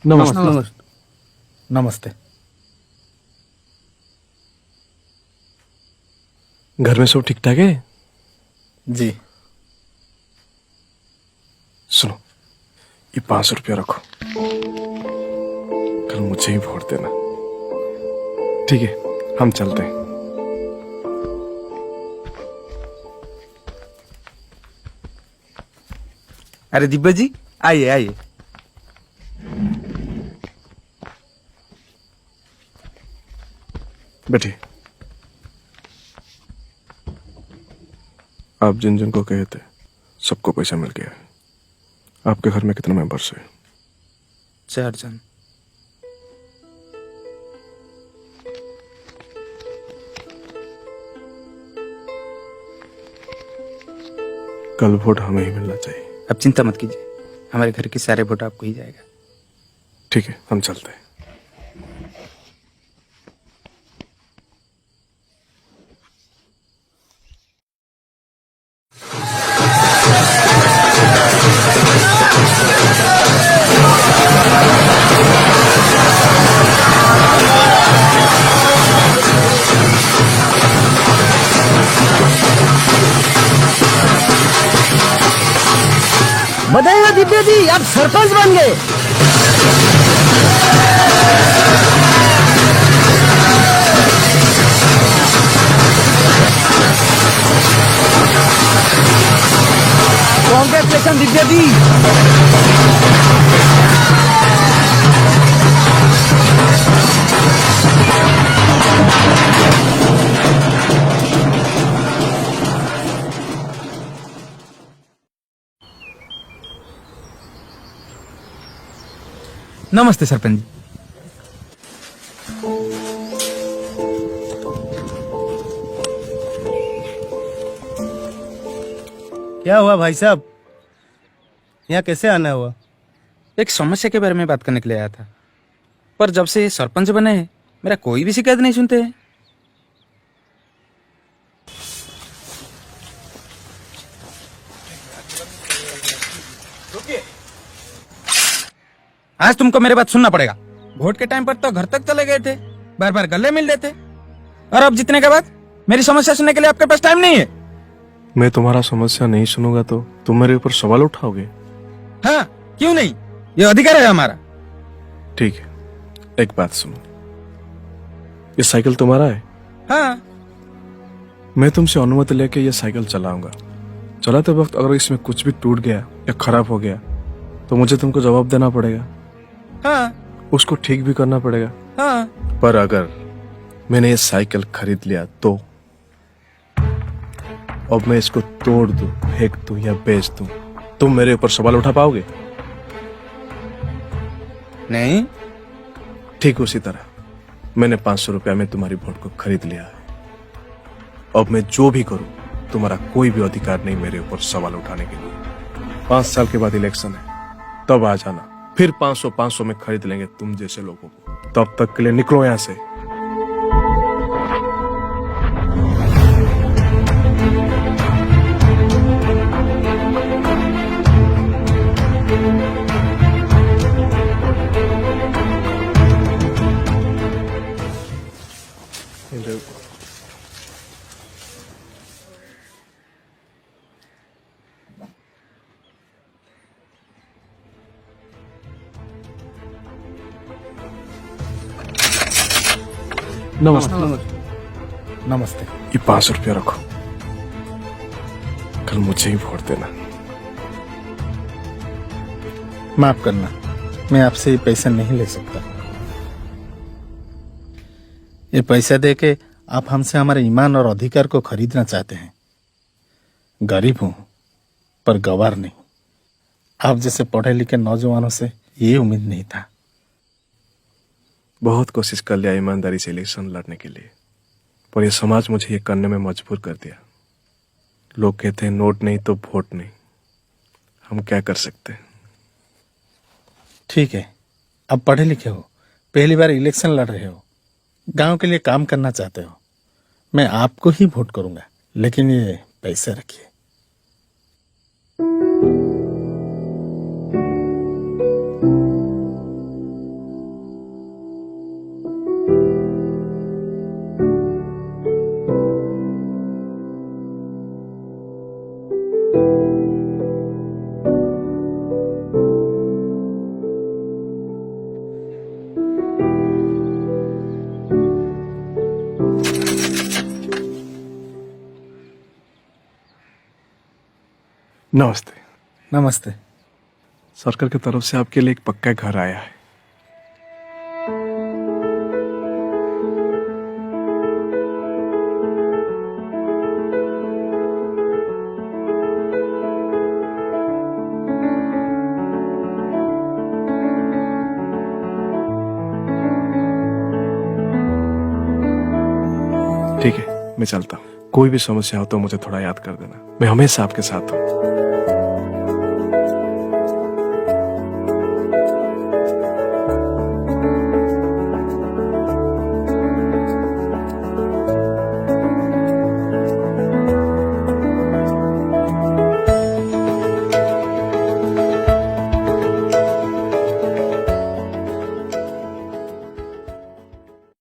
नमस्ते। नमस्ते। नमस्ते। घर में सब ठीक ठाक है? जी। सुनो, ये 500 रुपया रखो, कल मुझे ही वोट देना। ठीक है, हम चलते हैं। अरे दिव्या जी, आइए आइए। बैठिए। आप जिन जिन को कहे थे सबको पैसा मिल गया है। आपके घर में कितने मेंबर्स हैं? 4 जन। कल वोट हमें ही मिलना चाहिए। अब चिंता मत कीजिए, हमारे घर के सारे वोट आपको ही जाएगा। ठीक है, हम चलते हैं। बधाई हो दिव्या जी, आप सरपंच बन गए। कांग्रेचुलेशन दिव्या जी। नमस्ते सरपंच जी। क्या हुआ भाई साहब, यहाँ कैसे आना हुआ? एक समस्या के बारे में बात करने के लिए आया था, पर जब से ये सरपंच बने हैं मेरा कोई भी शिकायत नहीं सुनते हैं। आज तुमको मेरी बात सुनना पड़ेगा। वोट के टाइम पर तो घर तक चले गए थे, बार बार गले मिल रहे थे, और अब जीतने के बाद मेरी समस्या सुनने के लिए आपके पास टाइम नहीं है। मैं तुम्हारा समस्या नहीं सुनूंगा तो तुम मेरे ऊपर सवाल उठाओगे? हाँ, क्यों नहीं, ये अधिकार है हमारा। ठीक है, एक बात सुनो, ये साइकिल तुम्हारा है? हाँ। मैं तुमसे अनुमति लेके ये साइकिल चलाऊंगा। चलाते वक्त अगर इसमें कुछ भी टूट गया या खराब हो गया तो मुझे तुमको जवाब देना पड़ेगा। हाँ। उसको ठीक भी करना पड़ेगा। हाँ। पर अगर मैंने ये साइकिल खरीद लिया तो अब मैं इसको तोड़ दूं, फेंक दूं या बेच दूं, तुम मेरे ऊपर सवाल उठा पाओगे? नहीं। ठीक उसी तरह मैंने 500 रुपया में तुम्हारी वोट को खरीद लिया है। अब मैं जो भी करूं तुम्हारा कोई भी अधिकार नहीं मेरे ऊपर सवाल उठाने के लिए। 5 साल के बाद इलेक्शन है, तब आ जाना, फिर 500 में खरीद लेंगे तुम जैसे लोगों को। तब तक के लिए निकलो यहां से। नमस्ते। नमस्ते। ये 500 रुपया रखो, कल मुझे ही वोट देना। माफ करना, मैं आपसे ये पैसा नहीं ले सकता। ये पैसा देके आप हमसे हमारे ईमान और अधिकार को खरीदना चाहते हैं। गरीब हूं पर गवार नहीं। आप जैसे पढ़े लिखे नौजवानों से ये उम्मीद नहीं था। बहुत कोशिश कर लिया ईमानदारी से इलेक्शन लड़ने के लिए, पर यह समाज मुझे ये करने में मजबूर कर दिया। लोग कहते हैं नोट नहीं तो वोट नहीं। हम क्या कर सकते हैं? ठीक है, अब पढ़े लिखे हो, पहली बार इलेक्शन लड़ रहे हो, गांव के लिए काम करना चाहते हो। मैं आपको ही वोट करूंगा, लेकिन ये पैसे रखिए। नमस्ते। नमस्ते। सरकार की तरफ से आपके लिए एक पक्का घर आया है। ठीक है, मैं चलता हूँ। कोई भी समस्या हो तो मुझे थोड़ा याद कर देना। मैं हमेशा आपके साथ हूँ।